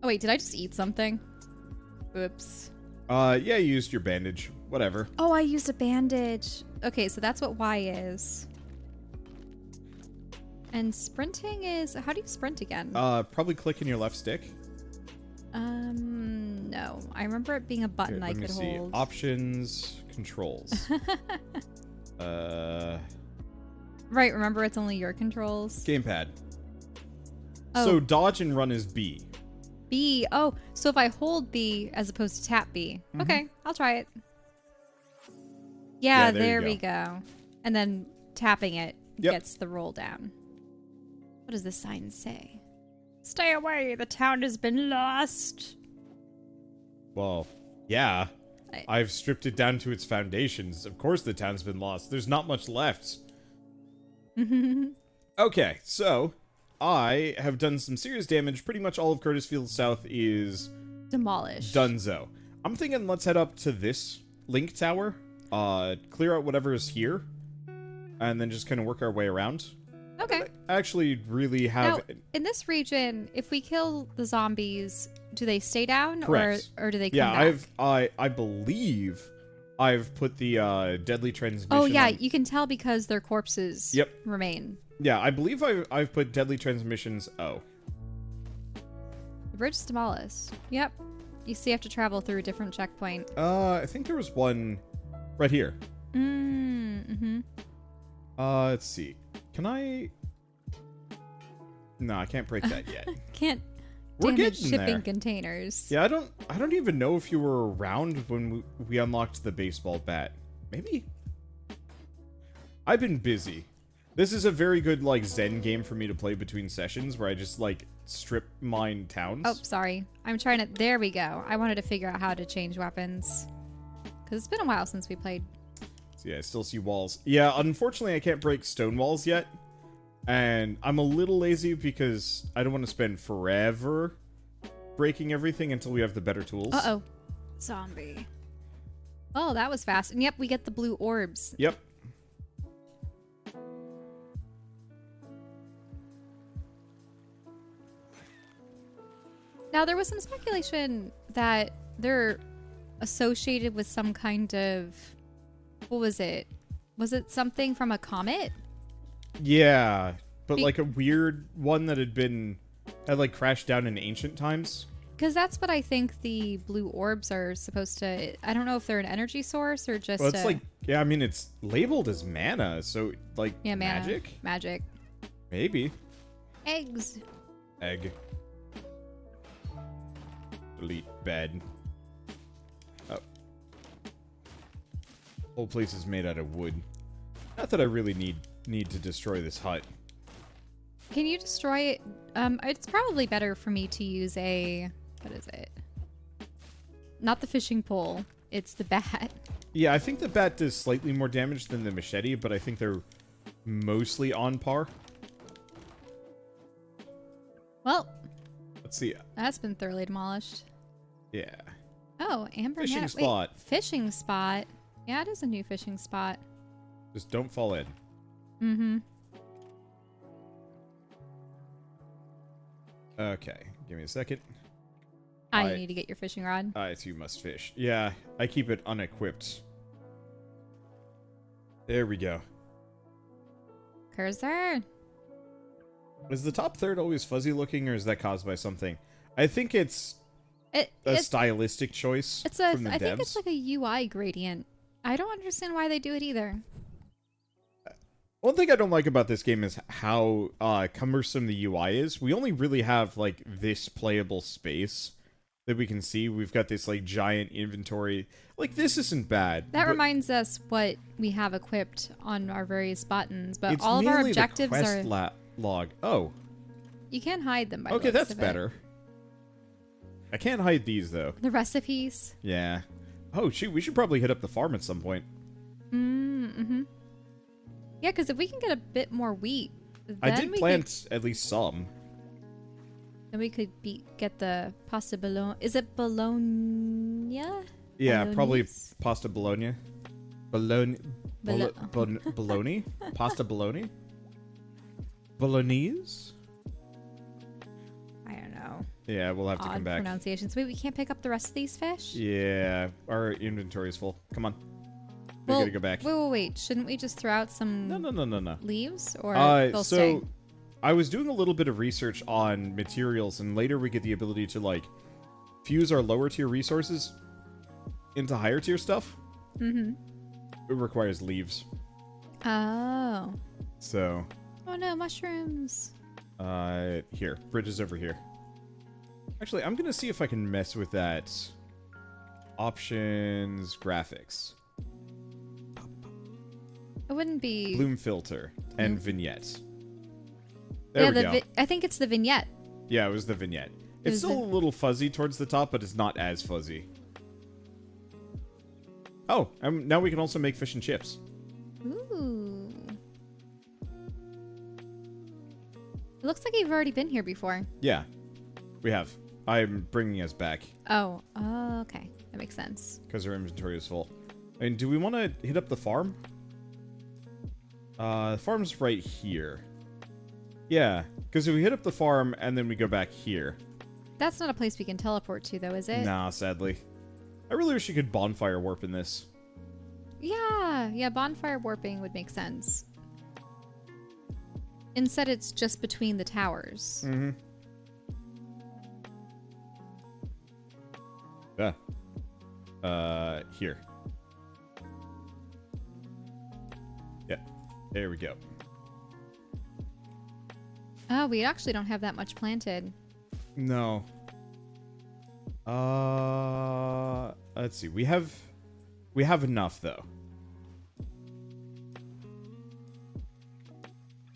Oh, wait, did I just eat something? Oops. Yeah, you used your bandage. Whatever. Oh, I used a bandage. Okay, so that's what Y is. And sprinting is... How do you sprint again? Probably click in your left stick. No. I remember it being a button I could hold. Options, controls. Right, remember it's only your controls? Gamepad. Oh. So dodge and run is B. B. Oh, so if I hold B as opposed to tap B. Okay, I'll try it. Yeah, there we go. And then tapping it gets the roll down. What does this sign say? Stay away, the town has been lost. Well, yeah. I've stripped it down to its foundations. Of course the town's been lost. There's not much left. Okay, so I have done some serious damage. Pretty much all of Curtisfield South is demolished. Dunzo. I'm thinking let's head up to this link tower, clear out whatever is here, and then just kind of work our way around. Okay. I actually really have... Now, in this region, if we kill the zombies, do they stay down? Correct. Or do they come back? I believe I've put the deadly transmission Oh, yeah, on. you can tell because their corpses remain. Yeah, I believe I've put deadly transmissions. Oh. The bridge is demolished. Yep. You still have to travel through a different checkpoint. I think there was one right here. Let's see. Can I... No, I can't break that yet. Can't We're damage getting shipping there. containers. Yeah, I don't even know if you were around when we unlocked the baseball bat. Maybe? I've been busy. This is a very good, like, Zen game for me to play between sessions where I just, like, strip mine towns. Oh, sorry. I'm trying to... There we go. I wanted to figure out how to change weapons. Because it's been a while since we played. So yeah, I still see walls. Yeah, unfortunately, I can't break stone walls yet. And I'm a little lazy because I don't want to spend forever breaking everything until we have the better tools. Uh-oh. Zombie. Oh, that was fast. And yep, we get the blue orbs. Yep. Now, there was some speculation that they're associated with some kind of... What was it? Was it something from a comet? Yeah, but like a weird one that had like crashed down in ancient times. Because that's what I think the blue orbs are supposed to... I don't know if they're an energy source or just Well, it's like... Yeah, I mean, it's labeled as mana, so, like, yeah, mana. magic? Magic. Maybe. Eggs. Egg. Delete bed. Oh. Whole place is made out of wood. Not that I really need to destroy this hut. Can you destroy it? It's probably better for me to use a... What is it? Not the fishing pole. It's the bat. Yeah, I think the bat does slightly more damage than the machete, but I think they're mostly on par. Well, let's see. That's been thoroughly demolished. Yeah. Oh, amber fishing net. spot. Wait, fishing spot. Yeah, it is a new fishing spot. Just don't fall in. Mm-hmm. Okay, give me a second. I need to get your fishing rod. I too must fish. Yeah, I keep it unequipped. There we go. Cursor. Is the top third always fuzzy looking, or is that caused by something? I think it's a stylistic choice from the devs. I think it's like a UI gradient. I don't understand why they do it either. One thing I don't like about this game is how cumbersome the UI is. We only really have, like, this playable space that we can see. We've got this, like, giant inventory. Like, this isn't bad. That reminds us what we have equipped on our various buttons, but all of our objectives are... log. Oh. You can hide them, by okay, the looks that's of better. It. I can't hide these, though. The recipes? Yeah. Oh, shoot, we should probably hit up the farm at some point. Mm-hmm. Yeah, because if we can get a bit more wheat, then I did plant at least some. Then we could get the pasta bologna. Is it bologna? Yeah, Bolognese? Probably pasta bologna. Bologna. Bologna? Pasta bologna? Bolognese? I don't know. Yeah, we'll have to odd come back. pronunciations. Wait, we can't pick up the rest of these fish? Yeah, our inventory is full. Come on. We Well, gotta go back. Wait. Shouldn't we just throw out some No. leaves? Or they'll stay? I was doing a little bit of research on materials, and later we get the ability to, like, fuse our lower tier resources into higher tier stuff. Mm-hmm. It requires leaves. Oh. So. Oh no, mushrooms. Here. Bridge is over here. Actually, I'm gonna see if I can mess with that. Options, graphics. It wouldn't be... Bloom filter and vignette. There we go. I think it's the vignette. Yeah, it was the vignette. It's still a little fuzzy towards the top, but it's not as fuzzy. Oh, now we can also make fish and chips. Ooh. It looks like you've already been here before. Yeah, we have. I'm bringing us back. Oh, okay. That makes sense. Because our inventory is full. And do we want to hit up the farm? The farm's right here. Yeah, because if we hit up the farm and then we go back here. That's not a place we can teleport to, though, is it? Nah, sadly. I really wish you could bonfire warp in this. Yeah, bonfire warping would make sense. Instead, it's just between the towers. Mm-hmm. Here. Yeah, there we go. Oh, we actually don't have that much planted. No. Let's see. We have enough though.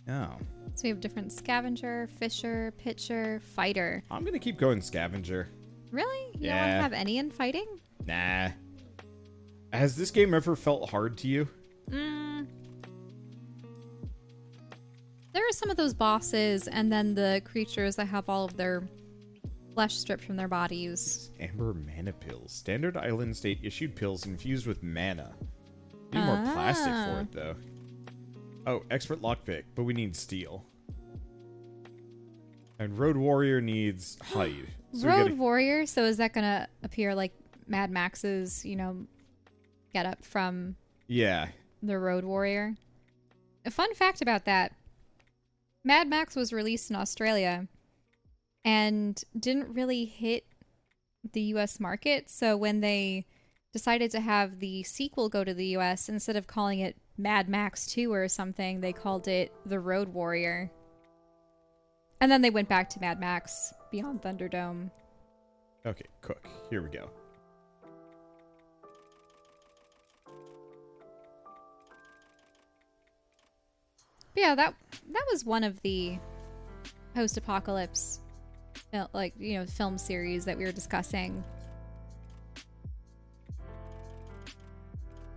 Oh. So we have different scavenger, fisher, pitcher, fighter. I'm gonna keep going scavenger. Really? You don't want to have any in fighting? Nah. Has this game ever felt hard to you? There are some of those bosses, and then the creatures that have all of their flesh stripped from their bodies. Amber mana pills. Standard island state issued pills infused with mana. Need more plastic for it, though. Oh, expert lockpick, but we need steel. And Road Warrior needs hide. So Road Warrior, so is that going to appear like Mad Max's, get up from the Road Warrior? A fun fact about that, Mad Max was released in Australia and didn't really hit the US market. So when they decided to have the sequel go to the US, instead of calling it Mad Max 2 or something, they called it The Road Warrior. And then they went back to Mad Max Beyond Thunderdome. Okay, cook. Here we go. But yeah, that was one of the post-apocalypse, film series that we were discussing.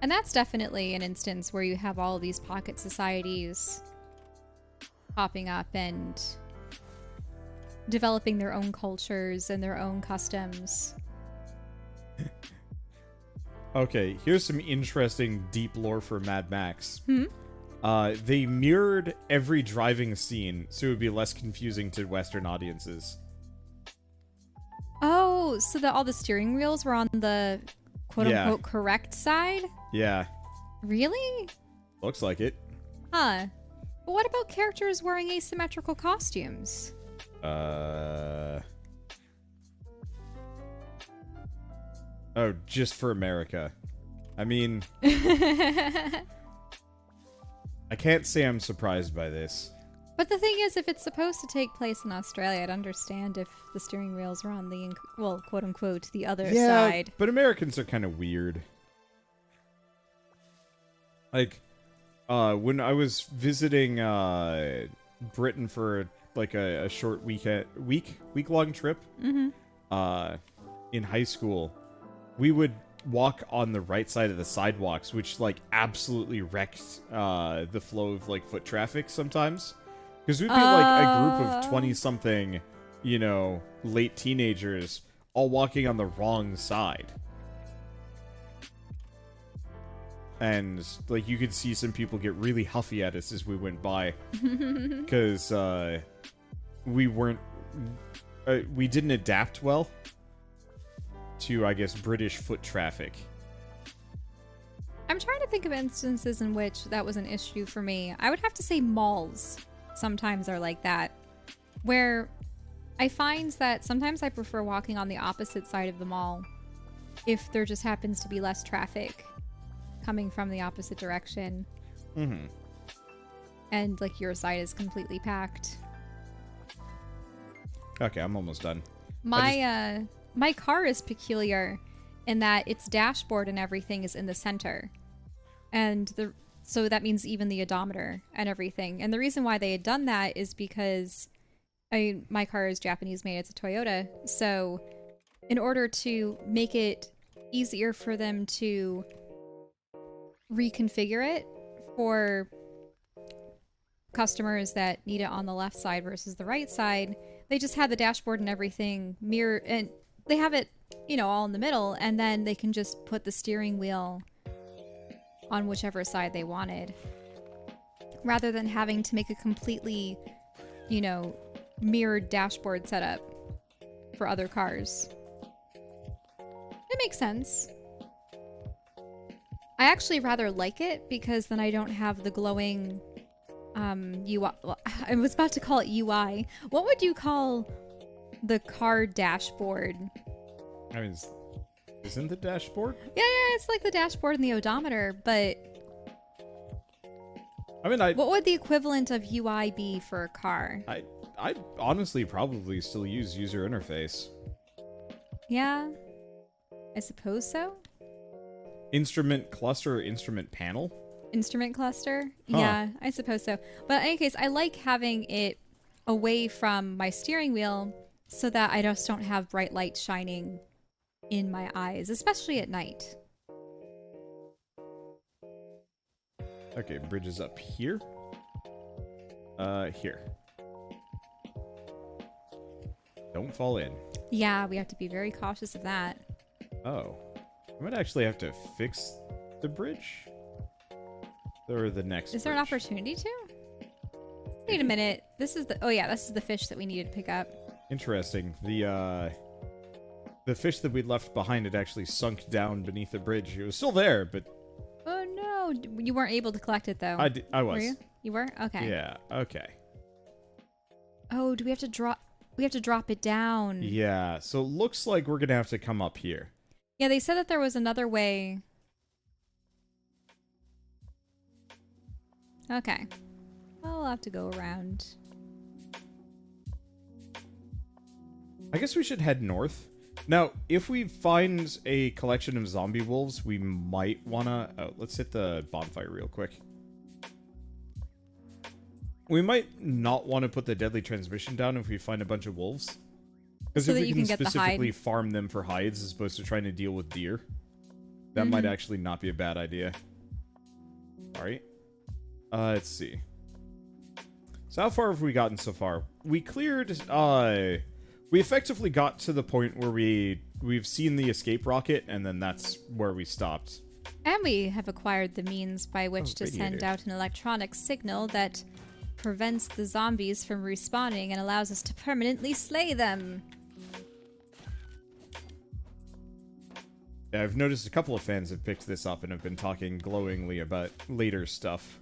And that's definitely an instance where you have all of these pocket societies popping up and developing their own cultures and their own customs. Okay, here's some interesting deep lore for Mad Max. Hmm? They mirrored every driving scene so it would be less confusing to Western audiences. Oh, so that all the steering wheels were on the quote-unquote correct side? Yeah. Really? Looks like it. Huh. But what about characters wearing asymmetrical costumes? Oh, just for America. I mean... I can't say I'm surprised by this. But the thing is, if it's supposed to take place in Australia, I'd understand if the steering wheels were on the, quote-unquote, the other side. But Americans are kind of weird. Like, when I was visiting Britain for, like, a short week-long trip, in high school, we would walk on the right side of the sidewalks, which, like, absolutely wrecked the flow of, like, foot traffic sometimes. Because we'd be, like, a group of 20-something, late teenagers all walking on the wrong side. And, like, you could see some people get really huffy at us as we went by. Because we weren't... we didn't adapt well to, I guess, British foot traffic. I'm trying to think of instances in which that was an issue for me. I would have to say malls sometimes are like that, where I find that sometimes I prefer walking on the opposite side of the mall if there just happens to be less traffic coming from the opposite direction. Mm-hmm. And, like, your side is completely packed. Okay, I'm almost done. My car is peculiar in that its dashboard and everything is in the center. And so that means even the odometer and everything. And the reason why they had done that is because my car is Japanese made. It's a Toyota. So in order to make it easier for them to reconfigure it for customers that need it on the left side versus the right side, they just had the dashboard and everything mirror, and they have it, you know, all in the middle, and then they can just put the steering wheel on whichever side they wanted, rather than having to make a completely, you know, mirrored dashboard setup for other cars. It makes sense. I actually rather like it because then I don't have the glowing UI. Well, I was about to call it UI. What would you call the car dashboard? I mean, isn't the dashboard? Yeah, it's like the dashboard and the odometer, but I mean, what would the equivalent of UI be for a car? I honestly probably still use user interface. Yeah, I suppose so. Instrument cluster or instrument panel? Instrument cluster? Huh. Yeah, I suppose so. But in any case, I like having it away from my steering wheel so that I just don't have bright light shining in my eyes, especially at night. Okay, bridge is up here. Here. Don't fall in. Yeah, we have to be very cautious of that. Oh. I might actually have to fix the bridge. Or the next Is there an bridge. opportunity to? Wait a minute. This is the fish that we needed to pick up. Interesting. The fish that we left behind had actually sunk down beneath the bridge. It was still there, but... Oh no, you weren't able to collect it though. I was. Were you? You were? Okay. Yeah, okay. Oh, do we have to drop... We have to drop it down. Yeah, so it looks like we're gonna have to come up here. Yeah, they said that there was another way. Okay. Well, we'll have to go around. I guess we should head north. Now, if we find a collection of zombie wolves, we might wanna... Oh, let's hit the bonfire real quick. We might not want to put the deadly transmission down if we find a bunch of wolves. Because So if that we you can can get the specifically hide. farm them for hides as opposed to trying to deal with deer, that might actually not be a bad idea. Alright. Let's see. So how far have we gotten so far? We cleared, we effectively got to the point where we've seen the escape rocket, and then that's where we stopped. And we have acquired the means by which to send radiator. out an electronic signal that prevents the zombies from respawning and allows us to permanently slay them. Yeah, I've noticed a couple of fans have picked this up and have been talking glowingly about later stuff.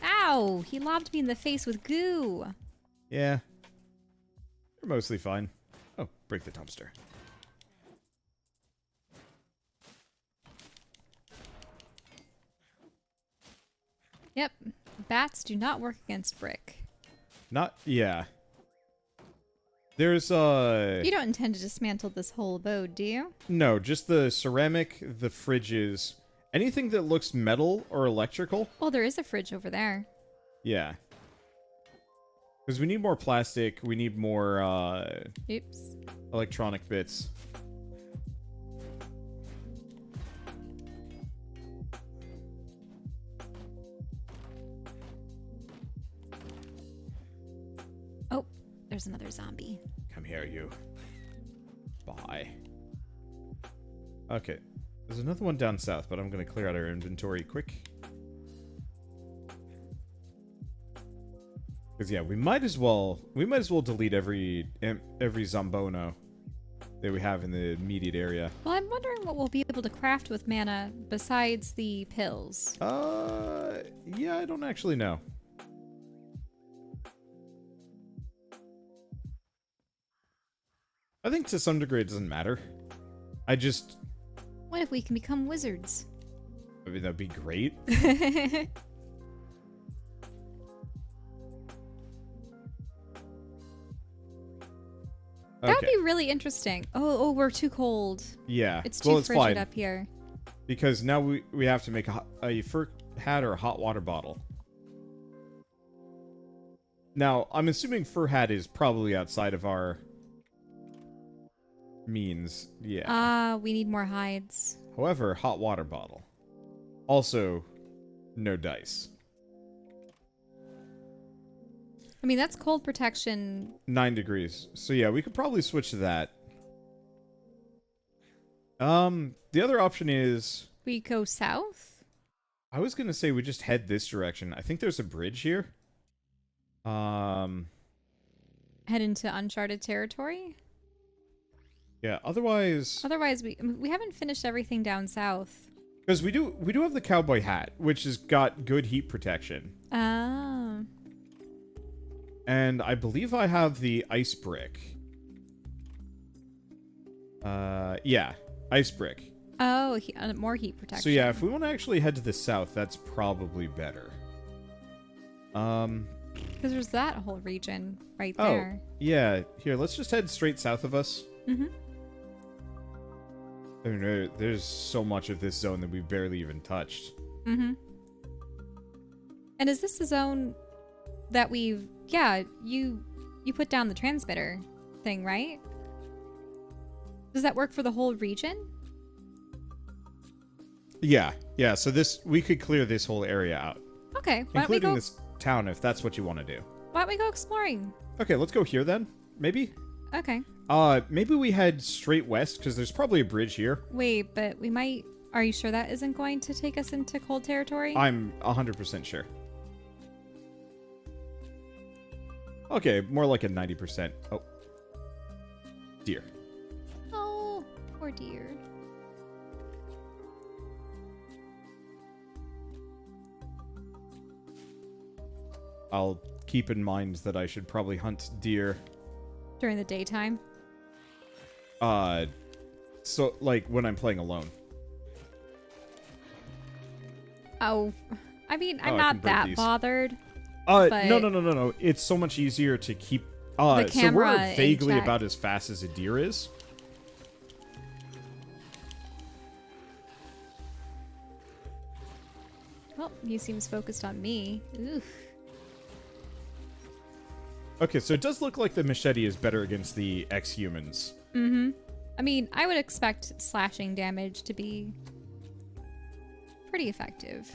Ow! He lobbed me in the face with goo. Yeah. We're mostly fine. Oh, break the dumpster. Yep. Bats do not work against brick. Yeah. There's, You don't intend to dismantle this whole abode, do you? no, just the ceramic, the fridges, anything that looks metal or electrical. Well, there is a fridge over there. Yeah. Because we need more plastic, we need more, Oops. electronic bits. Oh, there's another zombie. Come here, you. Bye. Okay. There's another one down south, but I'm going to clear out our inventory quick. Because yeah, we might as well delete every Zombono that we have in the immediate area. Well, I'm wondering what we'll be able to craft with mana besides the pills. Yeah, I don't actually know. I think to some degree it doesn't matter. I just... What if we can become wizards? I mean, that'd be great. That would be really interesting. Oh, we're too cold. Yeah. It's too frigid fine. up here. Because now we have to make a fur hat or a hot water bottle. Now, I'm assuming fur hat is probably outside of our means. Yeah. We need more hides. However, hot water bottle. Also, no dice. I mean, that's cold protection. 9 degrees. So yeah, we could probably switch to that. The other option is... We go south? I was going to say we just head this direction. I think there's a bridge here. Head into uncharted territory? Yeah, otherwise... Otherwise, we haven't finished everything down south. Because we do have the cowboy hat, which has got good heat protection. Ah. And I believe I have the ice brick. Yeah, ice brick. Oh, more heat protection. So yeah, if we want to actually head to the south, that's probably better. Because there's that whole region right there. Oh, yeah. Here, let's just head straight south of us. Mm-hmm. I mean, there's so much of this zone that we've barely even touched. Mm-hmm. And is this the zone that we've... Yeah, you put down the transmitter thing, right? Does that work for the whole region? Yeah, so we could clear this whole area out. Okay, including this town if that's what you want to do. Why don't we go exploring? Okay, let's go here then, maybe? Okay. Maybe we head straight west, because there's probably a bridge here. Wait, but we might... Are you sure that isn't going to take us into cold territory? I'm 100% sure. Okay, more like a 90%. Oh. Deer. Oh, poor deer. I'll keep in mind that I should probably hunt deer. During the daytime? So, like, when I'm playing alone. Oh, I mean, I'm not that bothered. No. It's so much easier to keep... the camera so we're vaguely in check. about as fast as a deer is. Well, he seems focused on me. Oof. Okay, so it does look like the machete is better against the ex-humans. Mm-hmm. I mean, I would expect slashing damage to be pretty effective.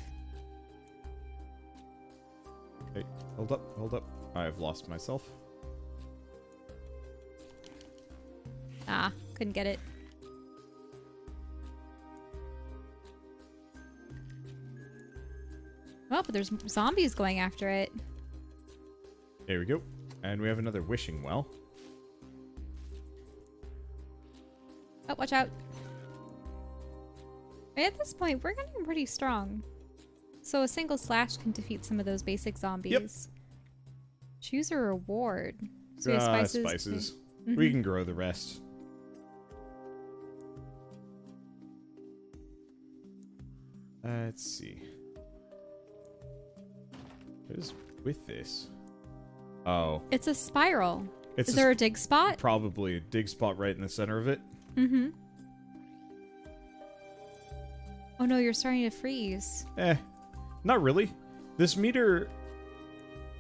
Hey, hold up. I've lost myself. Ah, couldn't get it. Oh, but there's zombies going after it. There we go. And we have another wishing well. Oh, watch out. At this point, we're getting pretty strong. So a single slash can defeat some of those basic zombies. Yep. Choose a reward. So spices. Spices. Mm-hmm. We can grow the rest. Let's see. What is with this? Oh. It's a spiral. Is there a dig spot? Probably a dig spot right in the center of it. Mm-hmm. Oh no, you're starting to freeze. Not really. This meter,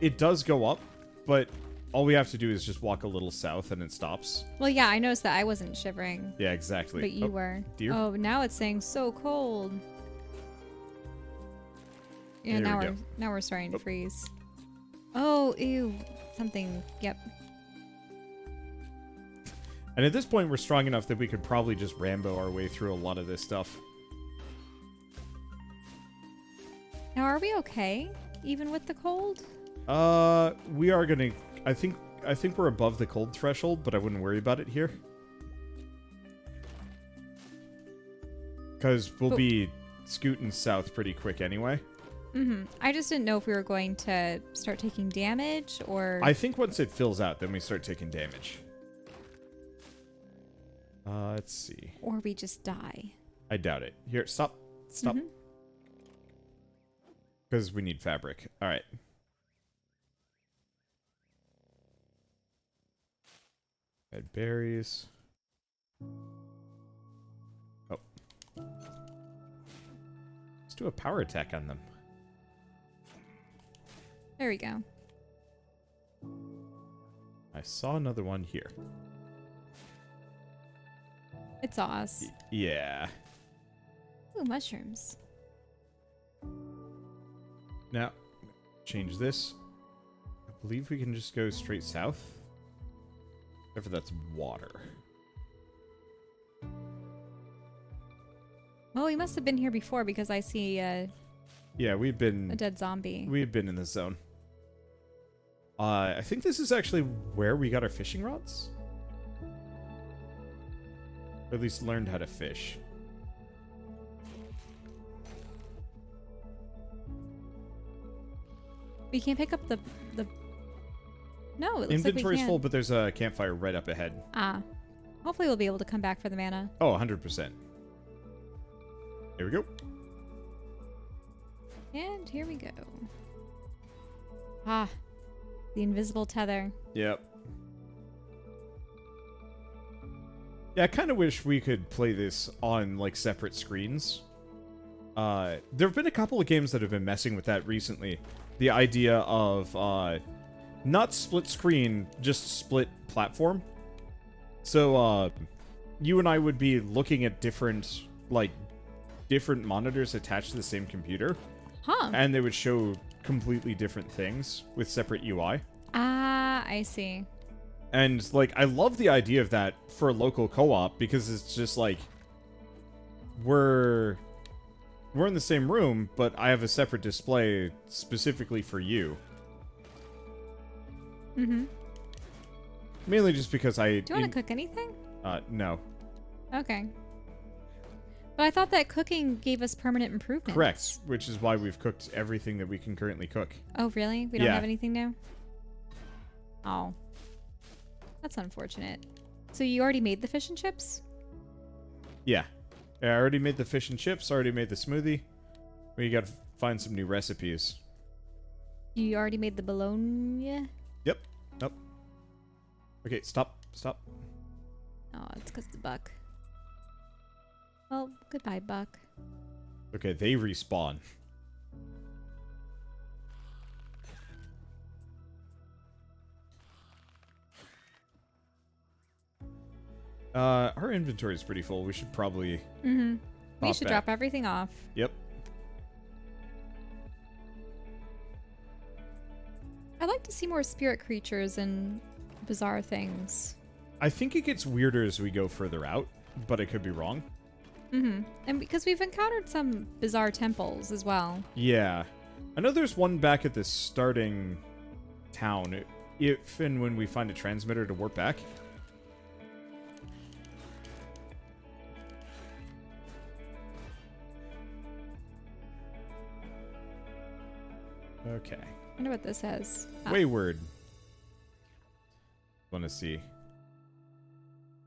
it does go up, but all we have to do is just walk a little south and it stops. Well, yeah, I noticed that I wasn't shivering. Yeah, exactly. But you were. Deer. Oh, now it's saying so cold. Yeah, now we're starting to freeze. Oh, ew. Something. Yep. And at this point, we're strong enough that we could probably just Rambo our way through a lot of this stuff. Now, are we okay? Even with the cold? We are gonna... I think we're above the cold threshold, but I wouldn't worry about it here. Because we'll be scooting south pretty quick anyway. Mm-hmm. I just didn't know if we were going to start taking damage, or... I think once it fills out, then we start taking damage. Let's see. Or we just die. I doubt it. Here, stop. Stop. Because we need fabric. Alright. Red berries. Oh. Let's do a power attack on them. There we go. I saw another one here. It's us. Yeah. Ooh, mushrooms. Now, change this. I believe we can just go straight south. Except for that's water. Well, we must have been here before because I see Yeah, we've been... a dead zombie. We've been in this zone. I think this is actually where we got our fishing rods. Or at least learned how to fish. We can't pick up the... No, it looks Inventory's like we can. full, but there's a campfire right up ahead. Ah. Hopefully we'll be able to come back for the mana. Oh, 100%. Here we go. And here we go. Ah. The invisible tether. Yep. Yeah, I kind of wish we could play this on, like, separate screens. There have been a couple of games that have been messing with that recently. The idea of, not split screen, just split platform. So, you and I would be looking at different monitors attached to the same computer. Huh. And they would show completely different things with separate UI. Ah, I see. And, like, I love the idea of that for a local co-op because it's just, like, we're in the same room, but I have a separate display specifically for you. Mm-hmm. Mainly just because Do you want to cook anything? No. Okay. But I thought that cooking gave us permanent improvements. Correct, which is why we've cooked everything that we can currently cook. Oh, really? We don't Yeah. have anything now? Oh. That's unfortunate. So you already made the fish and chips? Yeah. I already made the fish and chips, already made the smoothie. We gotta find some new recipes. You already made the bologna? Yep. Nope. Okay, stop. Stop. Oh, it's because the buck. Well, goodbye, buck. Okay, they respawn. Our inventory is pretty full. We should probably... Mm-hmm. We Pop should back. drop everything off. Yep. I'd like to see more spirit creatures and bizarre things. I think it gets weirder as we go further out, but I could be wrong. Mm-hmm. And because we've encountered some bizarre temples as well. Yeah. I know there's one back at the starting town, if and when we find a transmitter to warp back. Okay. I wonder what this says. Oh. Wayward. Want to see.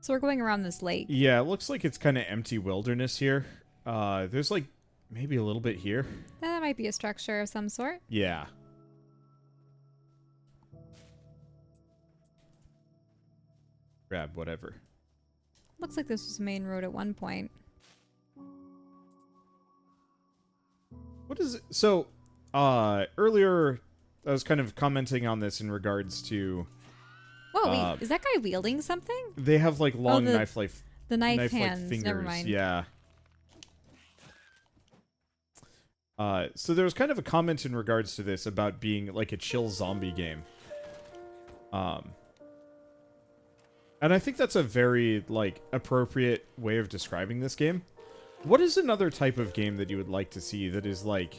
So we're going around this lake. Yeah, it looks like it's kind of empty wilderness here. There's like maybe a little bit here. That might be a structure of some sort. Yeah. Grab whatever. Looks like this was a main road at one point. What is it? So, earlier I was kind of commenting on this in regards to... Whoa, wait, is that guy wielding something? They have like long the knife-like hands. fingers. Never mind. Yeah. So there was kind of a comment in regards to this about being like a chill zombie game. And I think that's a very like appropriate way of describing this game. What is another type of game that you would like to see that is like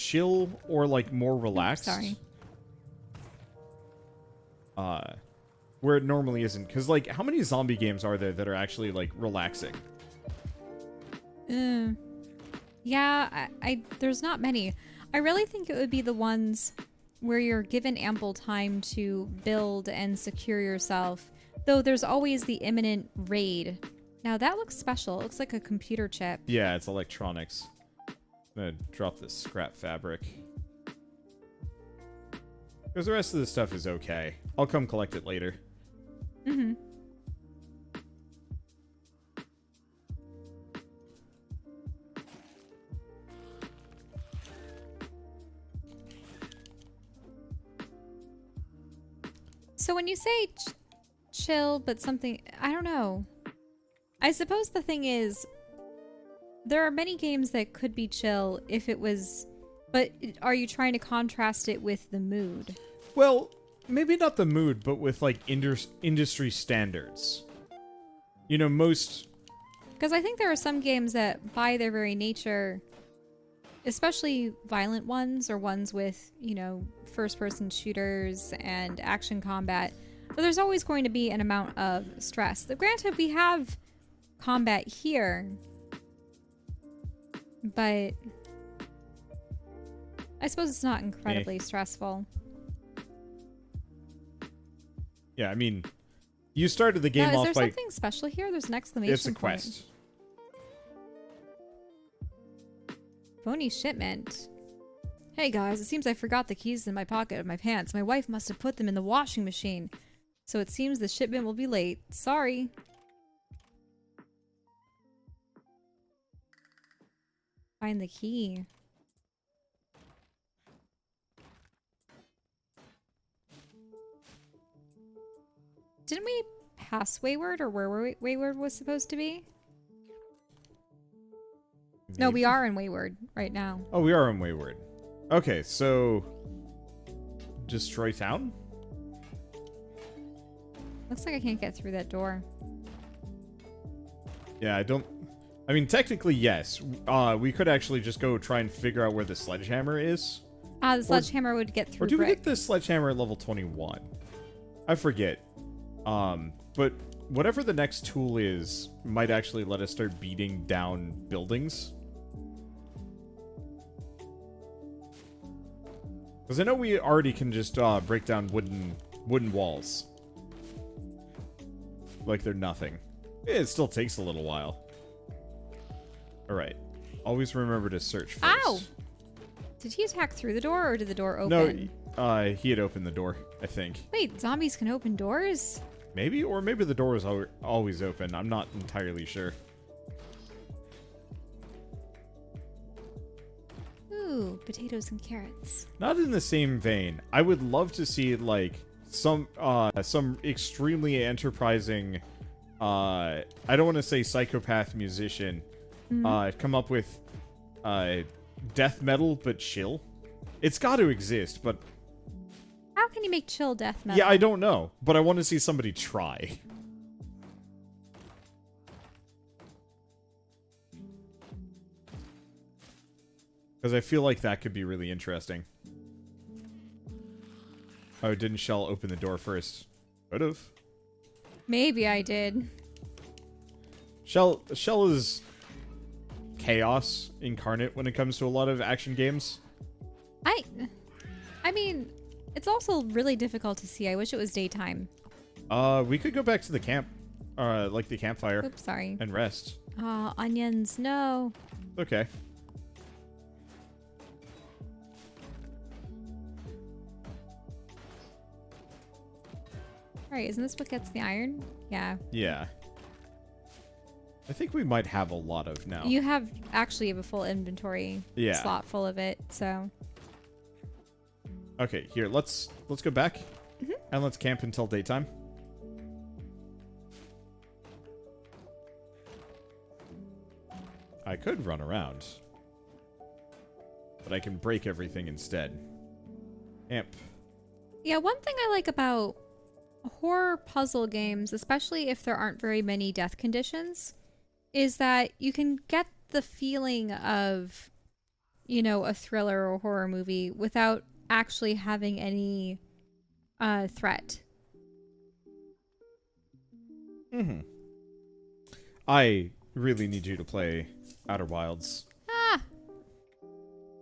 chill or like more relaxed. Sorry. Where it normally isn't. Because, like, how many zombie games are there that are actually, like, relaxing? Yeah, there's not many. I really think it would be the ones where you're given ample time to build and secure yourself, though there's always the imminent raid. Now that looks special. It looks like a computer chip. Yeah, it's electronics. I'm gonna drop this scrap fabric. Because the rest of the stuff is okay. I'll come collect it later. Mm-hmm. So when you say chill, but something, I don't know. I suppose the thing is, there are many games that could be chill if it was, but are you trying to contrast it with the mood? Well, maybe not the mood, but with, like, industry standards. You know, most... Because I think there are some games that, by their very nature, especially violent ones or ones with, you know, first-person shooters and action combat, but there's always going to be an amount of stress. Granted, we have combat here, but I suppose it's not incredibly stressful. Yeah, I mean, you started the game now, off by... Is there something special here? There's an exclamation point. It's a quest. Phony shipment. Hey guys, it seems I forgot the keys in my pocket of my pants. My wife must have put them in the washing machine. So it seems the shipment will be late. Sorry. Find the key. Didn't we pass Wayward, or where Wayward was supposed to be? Maybe. No, we are in Wayward right now. Oh, we are in Wayward. Okay, so... Destroy town? Looks like I can't get through that door. Yeah, I don't... I mean, technically, yes. We could actually just go try and figure out where the sledgehammer is. The sledgehammer would get through Or do we brick. get the sledgehammer at level 21? I forget. But whatever the next tool is might actually let us start beating down buildings. Because I know we already can just break down wooden walls. Like they're nothing. It still takes a little while. Alright. Always remember to search first. Ow! Did he attack through the door, or did the door open? No, he had opened the door, I think. Wait, zombies can open doors? Maybe? Or maybe the door is always open. I'm not entirely sure. Ooh, potatoes and carrots. Not in the same vein. I would love to see, like, some extremely enterprising, I don't want to say psychopath musician, come up with, death metal, but chill. It's got to exist, but... How can you make chill death metal? Yeah, I don't know, but I want to see somebody try. Because I feel like that could be really interesting. Oh, didn't Shell open the door first? Could've. Maybe I did. Shell is chaos incarnate when it comes to a lot of action games. I mean, it's also really difficult to see. I wish it was daytime. We could go back to the camp, like the campfire. Oops, sorry. And rest. Onions, no. Okay. Alright, isn't this what gets the iron? Yeah. Yeah. I think we might have a lot of now. You have actually a full inventory slot full of it, so. Okay, here, let's go back and let's camp until daytime. I could run around, but I can break everything instead. Amp. Yeah, one thing I like about horror puzzle games, especially if there aren't very many death conditions, is that you can get the feeling of, you know, a thriller or horror movie without actually having any threat. Mm-hmm. I really need you to play Outer Wilds. Ah,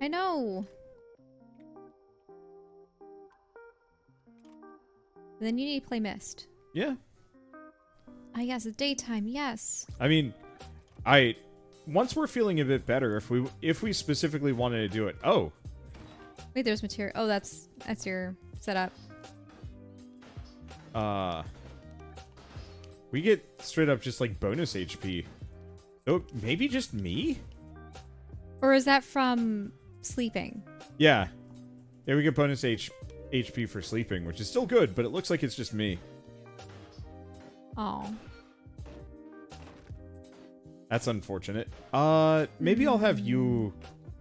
I know. Then you need to play Myst. Yeah. Ah, yes, it's daytime. Yes. I mean, once we're feeling a bit better, if we specifically wanted to do it. Oh. Wait, there's material. Oh, that's your setup. We get straight up just like bonus HP. Oh, maybe just me? Or is that from sleeping? Yeah. Yeah, we get bonus HP for sleeping, which is still good, but it looks like it's just me. Oh. That's unfortunate. Maybe I'll have you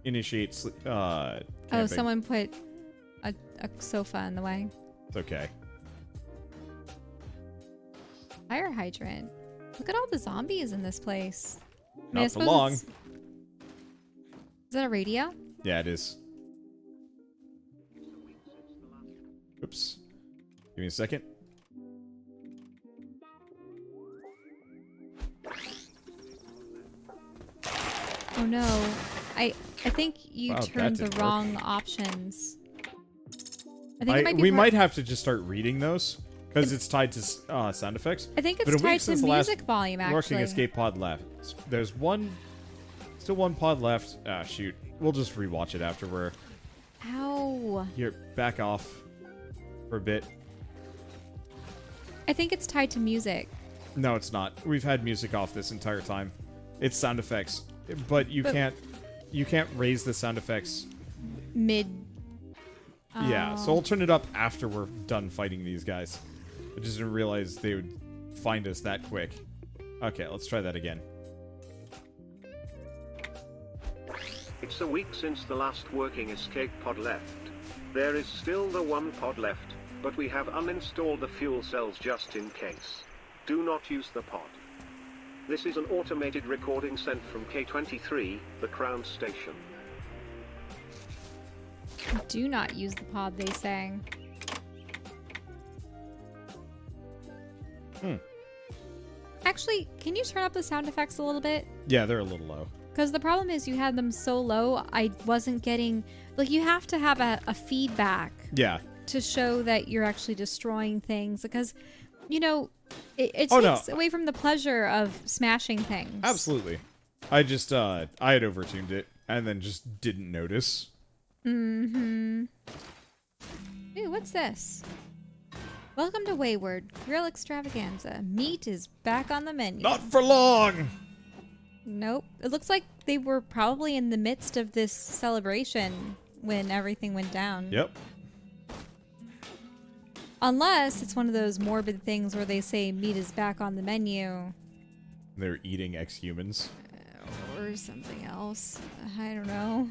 initiate Oh, camping. someone put a sofa in the way. It's okay. Fire hydrant. Look at all the zombies in this place. I mean, I Not for suppose long. Is that a radio? Yeah, it is. Oops. Give me a second. Oh no. I think you Wow, turned that the didn't wrong options. I think it might be we part- might have to just start reading those because it's tied to sound effects. I think Been it's a week tied to since the last music volume, Working actually. escape pod left. There's still one pod left. Ah, shoot. We'll just rewatch it after we're Ow. here. Back off for a bit. I think it's tied to music. No, it's not. We've had music off this entire time. It's sound effects, but you can't raise the sound effects. Mid. Yeah, so Oh. I'll turn it up after we're done fighting these guys. I just didn't realize they would find us that quick. Okay, let's try that again. It's a week since the last working escape pod left. There is still the one pod left, but we have uninstalled the fuel cells just in case. Do not use the pod. This is an automated recording sent from K23, the Crown Station. Do not use the pod, they say. Actually, can you turn up the sound effects a little bit? Yeah, they're a little low. Because the problem is you had them so low, I wasn't getting... Like, you have to have a feedback Yeah. to show that you're actually destroying things. Because, you know, it Oh, no. takes away from the pleasure of smashing things. Absolutely. I just, I had overtuned it and then just didn't notice. Mm-hmm. Ooh, what's this? Welcome to Wayward Grill Extravaganza. Meat is back on the menu. Not for long! Nope. It looks like they were probably in the midst of this celebration when everything went down. Yep. Unless it's one of those morbid things where they say meat is back on the menu. They're eating ex-humans. Or something else. I don't know.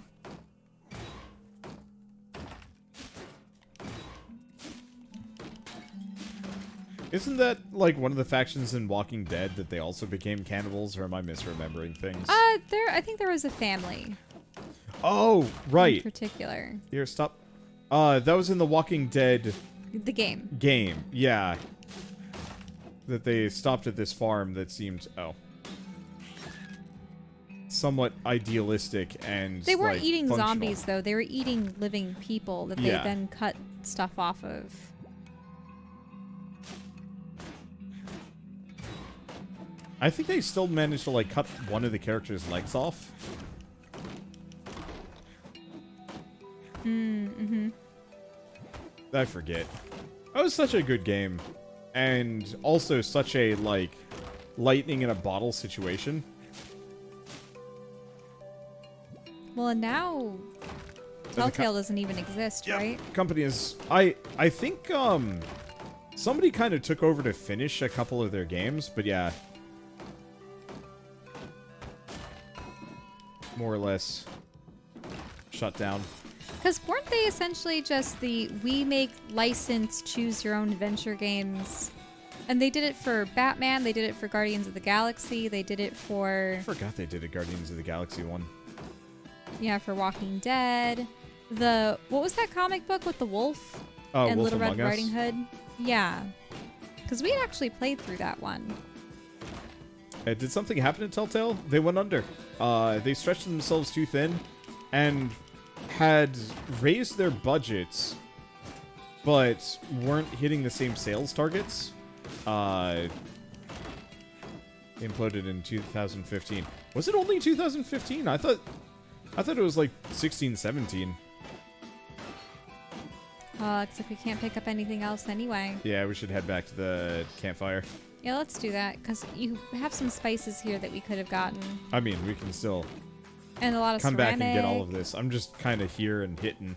Isn't that like one of the factions in Walking Dead that they also became cannibals, or am I misremembering things? I think there was a family Oh, in right. particular. Here, stop. That was in the Walking Dead The game. game. Yeah. That they stopped at this farm that seemed, somewhat idealistic and They weren't like, eating functional. zombies though. They were eating living people that they Yeah. then cut stuff off of. I think they still managed to like cut one of the characters' legs off. Mm-hmm. I forget. That was such a good game. And also such a, like, lightning in a bottle situation. Well, and now Telltale doesn't even exist, right? Company is... I think, somebody kind of took over to finish a couple of their games, but yeah. More or less shut down. Because weren't they essentially just we make licensed choose your own adventure games? And they did it for Batman, they did it for Guardians of the Galaxy, they did it for... I forgot they did a Guardians of the Galaxy one. Yeah, for Walking Dead. What was that comic book with the wolf Oh, and Wolf Little Red Among Us? Riding Hood? Yeah. Because we had actually played through that one. Did something happen to Telltale? They went under. They stretched themselves too thin and had raised their budgets, but weren't hitting the same sales targets. They imploded in 2015. Was it only 2015? I thought it was like 16, 17. Looks like we can't pick up anything else anyway. Yeah, we should head back to the campfire. Yeah, let's do that, because you have some spices here that we could have gotten. I mean, we can still And a lot of come back ceramic. and get all of this. I'm just kind of here and hitting.